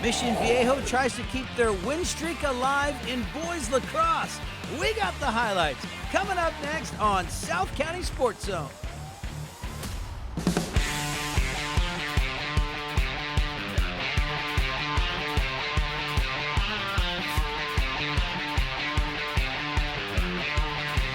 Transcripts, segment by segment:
Mission Viejo tries to keep their win streak alive in boys lacrosse. We got the highlights coming up next on South County SportsZone.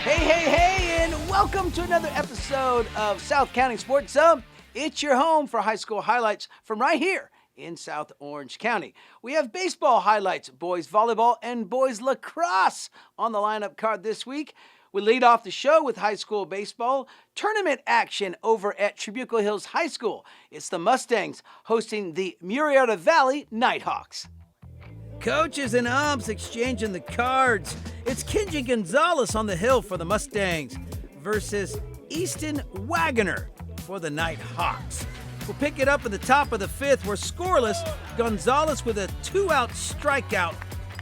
Hey, and welcome to another episode of South County SportsZone. It's your home for high school highlights from right here in South Orange County. We have baseball highlights, boys volleyball, and boys lacrosse on the lineup card this week. We lead off the show with high school baseball tournament action over at Trabuco Hills High School. It's the Mustangs hosting the Murrieta Valley Nighthawks. Coaches and umps exchanging the cards. It's Kenji Gonzalez on the hill for the Mustangs versus Easton Wagoner for the Nighthawks. We'll pick it up at the top of the fifth. We're scoreless. Gonzalez with a 2-out strikeout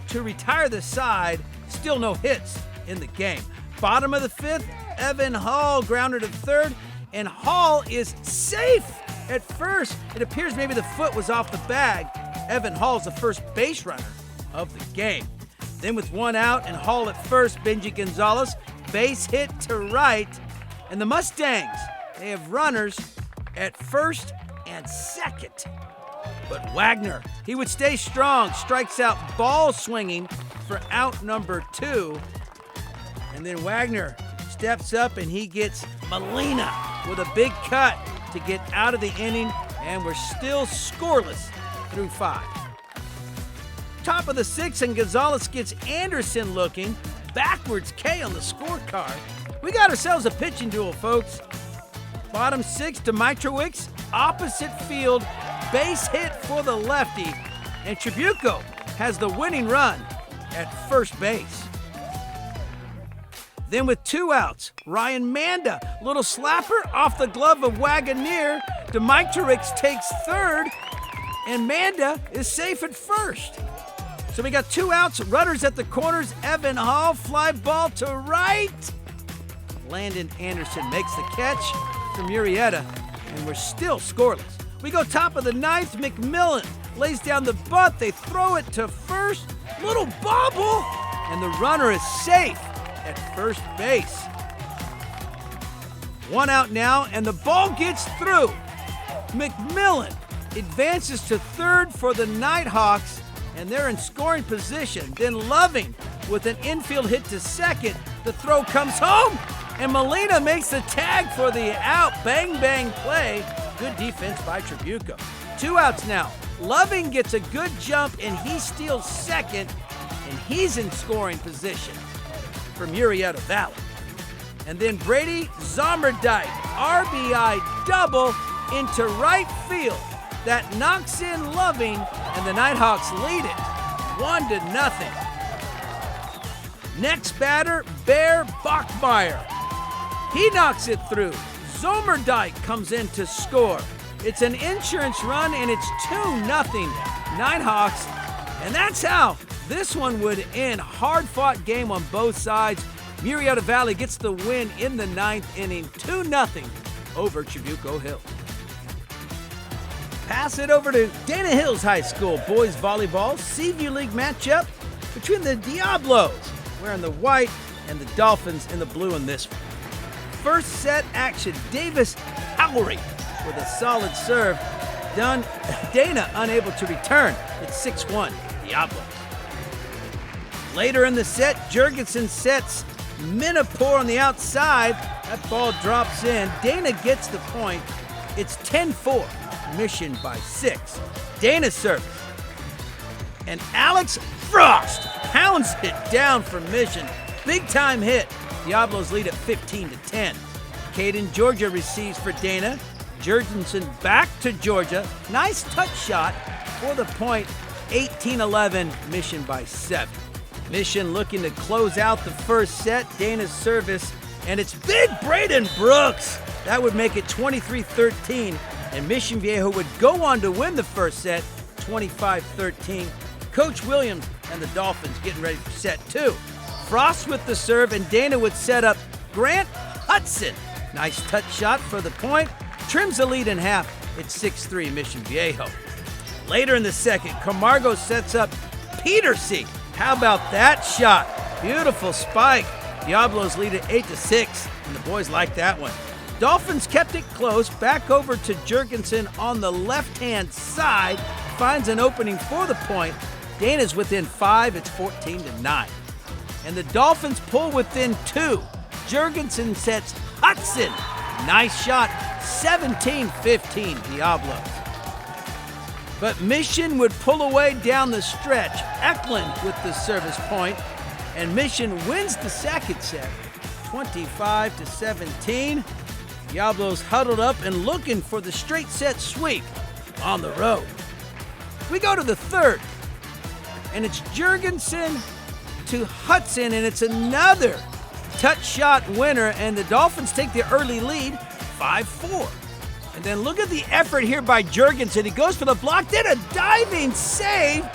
to retire the side. Still no hits in the game. Bottom of the fifth, Evan Hall grounded to third, and Hall is safe at first. It appears maybe the foot was off the bag. Evan Hall's the first base runner of the game. Then with 1 out and Hall at first, Benji Gonzalez, base hit to right. And the Mustangs, they have runners at first and second. But Wagner, he would stay strong, strikes out ball swinging for out number 2. And then Wagner steps up and he gets Molina with a big cut to get out of the inning, and we're still scoreless through 5. Top of the 6th, and Gonzalez gets Anderson looking. Backwards K on the scorecard. We got ourselves a pitching duel, folks. Bottom 6, Dimitrowicz, opposite field, base hit for the lefty, and Trabuco has the winning run at first base. Then with 2 outs, Ryan Manda, little slapper off the glove of Wagoner. Dimitrowicz takes third, and Manda is safe at first. So we got 2 outs, runners at the corners. Evan Hall, fly ball to right. Landon Anderson makes the catch for Murrieta, and we're still scoreless. We go top of the 9th, McMillan lays down the bunt. They throw it to first, little bobble, and the runner is safe at first base. 1 out now, and the ball gets through. McMillan advances to third for the Nighthawks, and they're in scoring position. Then Loving with an infield hit to second. The throw comes home, and Molina makes the tag for the out. Bang, bang play. Good defense by Trabuco. 2 outs now. Loving gets a good jump, and he steals second, and he's in scoring position for Murrieta Valley. And then Brady Zommerdijk, RBI double into right field. That knocks in Loving, and the Nighthawks lead it 1-0. Next batter, Bear Bachmeyer. He knocks it through. Zommerdijk comes in to score. It's an insurance run, and it's 2-0 Nighthawks. And that's how this one would end. Hard-fought game on both sides. Murrieta Valley gets the win in the 9th inning, 2-0 over Trabuco Hills. Pass it over to Dana Hills High School boys volleyball Seaview League matchup between the Diablos wearing the white and the Dolphins in the blue in this one. First set action, Davis Howry with a solid serve. Dana unable to return. It's 6-1 Diablos. Later in the set, Jurgensen sets Minapore on the outside. That ball drops in. Dana gets the point. It's 10-4. Mission by 6. Dana's service. And Alex Frost pounds it down for Mission. Big time hit. Diablos lead at 15-10. Caden Georgia receives for Dana. Jurgensen back to Georgia. Nice touch shot for the point. 18-11. Mission by 7. Mission looking to close out the first set. Dana's service. And it's big Braden Brooks. That would make it 23-13. And Mission Viejo would go on to win the first set, 25-13. Coach Williams and the Dolphins getting ready for set 2. Frost with the serve, and Dana would set up Grant Hudson. Nice touch shot for the point. Trims the lead in half. It's 6-3 Mission Viejo. Later in the second, Camargo sets up Petersy. How about that shot? Beautiful spike. Diablos lead at 8-6, and the boys like that one. Dolphins kept it close, back over to Jurgensen on the left-hand side, finds an opening for the point. Dana's within 5, it's 14-9. And the Dolphins pull within 2. Jurgensen sets Hudson. Nice shot, 17-15 Diablos. But Mission would pull away down the stretch. Eklund with the service point, and Mission wins the second set, 25-17. Diablos huddled up and looking for the straight set sweep on the road. We go to the third, and it's Jurgensen to Hudson, and it's another touch shot winner, and the Dolphins take the early lead, 5-4. And then look at the effort here by Jurgensen. He goes for the block, then a diving save,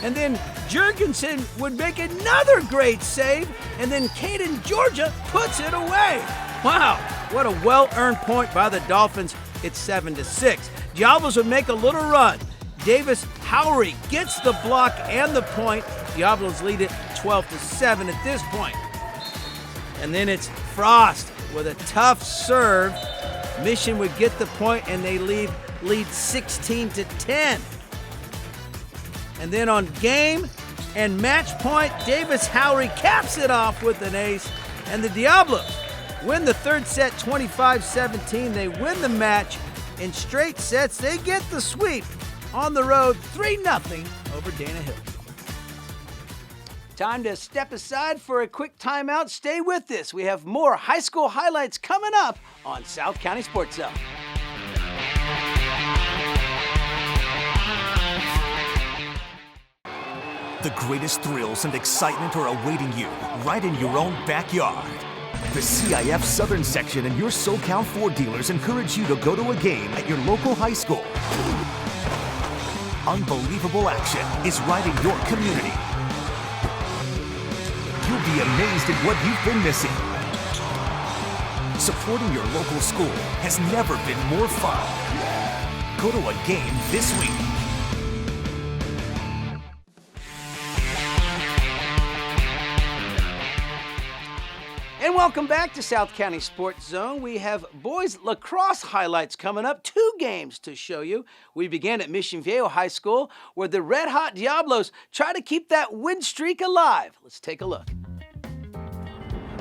and then Jurgensen would make another great save, and then Caden Georgia puts it away. Wow, what a well-earned point by the Dolphins. It's 7-6. Diablos would make a little run. Davis Howry gets the block and the point. Diablos lead it 12-7 at this point. And then it's Frost with a tough serve. Mission would get the point, and they lead 16-10. And then on game and match point, Davis Howry caps it off with an ace, and the Diablos win the third set 25-17. They win the match in straight sets. They get the sweep on the road, 3-0 over Dana Hill. Time to step aside for a quick timeout. Stay with us. We have more high school highlights coming up on South County SportsZone. The greatest thrills and excitement are awaiting you right in your own backyard. The CIF Southern Section and your SoCal Ford dealers encourage you to go to a game at your local high school. Unbelievable action is right in your community. You'll be amazed at what you've been missing. Supporting your local school has never been more fun. Go to a game this week. And welcome back to South County Sports Zone. We have boys lacrosse highlights coming up. 2 games to show you. We begin at Mission Viejo High School, where the Red Hot Diablos try to keep that win streak alive. Let's take a look.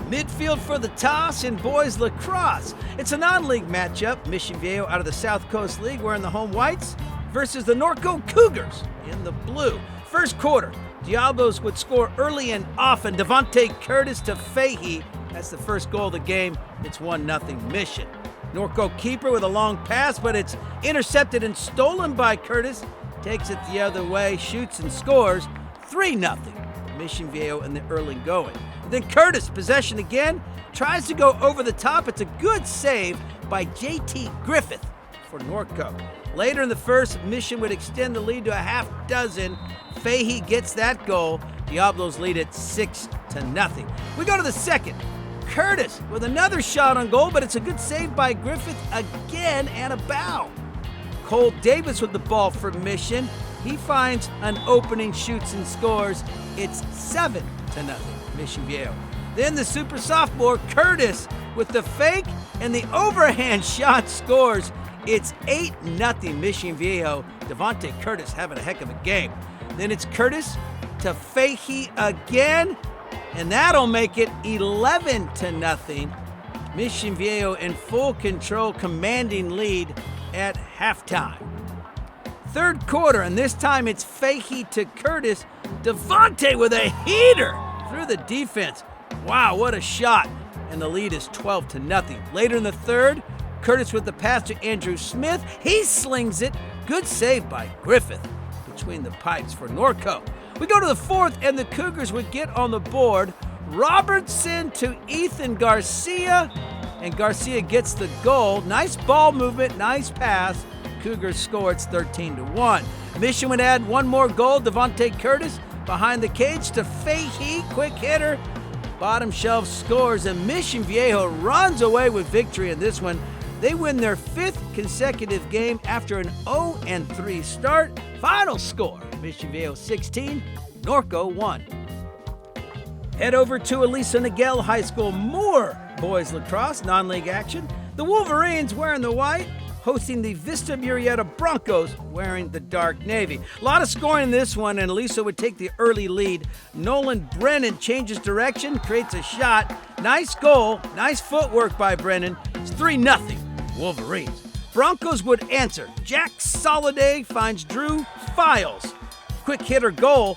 Midfield for the toss in boys lacrosse. It's a non-league matchup. Mission Viejo out of the South Coast League wearing the home whites versus the Norco Cougars in the blue. First quarter, Diablos would score early and often. Devontae Curtis to Fahey. That's the first goal of the game. It's 1-0 Mission. Norco keeper with a long pass, but it's intercepted and stolen by Curtis. Takes it the other way, shoots and scores. 3-0 Mission Viejo in the early going. Then Curtis, possession again, tries to go over the top. It's a good save by JT Griffith for Norco. Later in the first, Mission would extend the lead to a half dozen. Fahey gets that goal. Diablos lead it 6-0. We go to the second. Curtis with another shot on goal, but it's a good save by Griffith again and a bow. Cole Davis with the ball for Mission. He finds an opening, shoots and scores. It's 7-0 Mission Viejo. Then the super sophomore Curtis with the fake and the overhand shot scores. It's 8-0 Mission Viejo. Devontae Curtis having a heck of a game. Then it's Curtis to Fahey again, and that'll make it 11-0. Mission Viejo in full control, commanding lead at halftime. Third quarter, and this time it's Fahey to Curtis. Devontae with a heater through the defense. Wow, what a shot. And the lead is 12-0. Later in the third, Curtis with the pass to Andrew Smith. He slings it. Good save by Griffith between the pipes for Norco. We go to the fourth, and the Cougars would get on the board. Robertson to Ethan Garcia, and Garcia gets the goal. Nice ball movement, nice pass. Cougars score. It's 13-1. Mission would add one more goal. Devontae Curtis behind the cage to Fahey. Quick hitter. Bottom shelf scores, and Mission Viejo runs away with victory in this one, They win their 5th consecutive game after an 0-3 start. Final score, Mission Viejo 16, Norco 1. Head over to Aliso Niguel High School, more boys lacrosse non-league action. The Wolverines wearing the white, hosting the Vista Murrieta Broncos wearing the dark navy. A lot of scoring in this one, and Aliso would take the early lead. Nolan Brennan changes direction, creates a shot. Nice goal, nice footwork by Brennan. It's 3-0 Wolverines. Broncos would answer. Jack Soliday finds Drew Files. Quick hitter goal.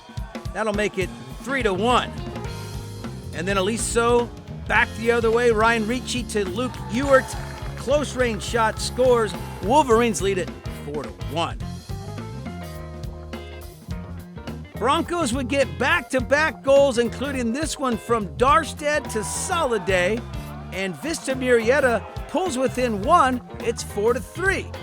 That'll make it 3-1. And then Aliso back the other way. Ryan Ricci to Luke Ewart. Close range shot scores. Wolverines lead it 4-1. Broncos would get back-to-back goals, including this one from Darstead to Soliday. And Vista Murrieta pulls within 1. It's 4-3.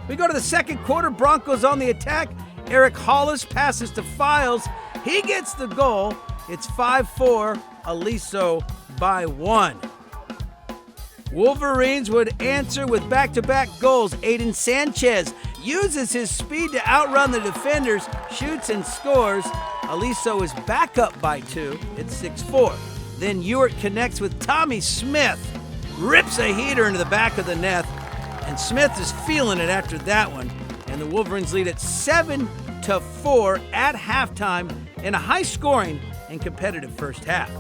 We go to the second quarter. Broncos on the attack. Eric Hollis passes to Files. He gets the goal. It's 5-4. Aliso by 1. Wolverines would answer with back-to-back goals. Aiden Sanchez uses his speed to outrun the defenders, shoots and scores. Aliso is back up by 2. It's 6-4. Then Ewart connects with Tommy Smith, rips a heater into the back of the net, and Smith is feeling it after that one. And the Wolverines lead at 7-4 at halftime in a high-scoring and competitive first half.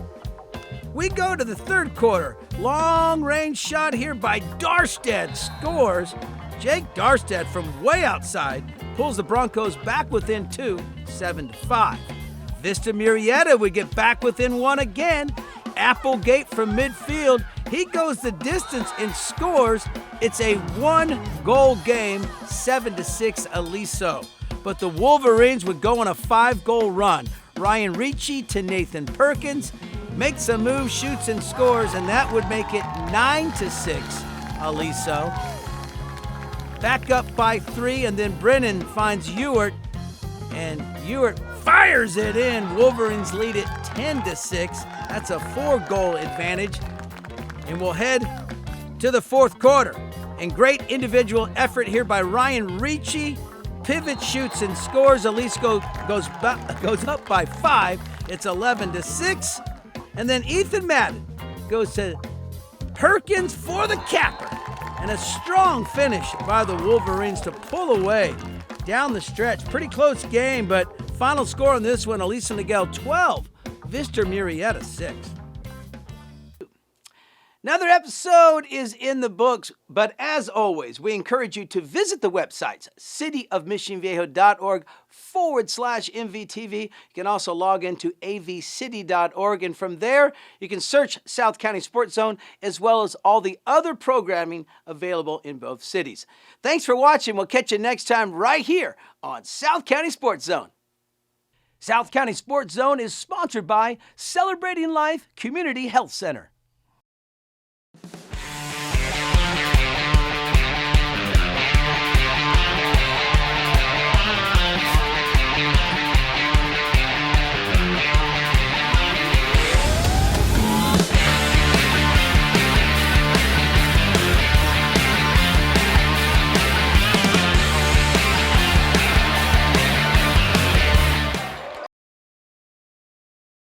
We go to the third quarter. Long-range shot here by Darstead scores. Jake Darstead from way outside pulls the Broncos back within 2, 7-5. Vista Murrieta would get back within 1 again. Applegate from midfield. He goes the distance and scores. It's a 1-goal game, 7-6 Aliso. But the Wolverines would go on a 5-goal run. Ryan Ricci to Nathan Perkins. Makes a move, shoots and scores, and that would make it 9-6 Aliso. Back up by 3, and then Brennan finds Ewart, and Ewart fires it in. Wolverines lead it 10-6. That's a 4-goal advantage. And we'll head to the fourth quarter. And great individual effort here by Ryan Ricci. Pivot shoots and scores. Aliso goes up by 5. It's 11-6. And then Ethan Madden goes to Perkins for the capper. And a strong finish by the Wolverines to pull away down the stretch. Pretty close game, but final score on this one, Aliso Niguel 12, Vista Murrieta 6. Another episode is in the books, but as always, we encourage you to visit the websites, cityofmissionviejo.org/MVTV. You can also log into avcity.org, and from there, you can search South County Sports Zone, as well as all the other programming available in both cities. Thanks for watching. We'll catch you next time right here on South County Sports Zone. South County Sports Zone is sponsored by Celebrating Life Community Health Center.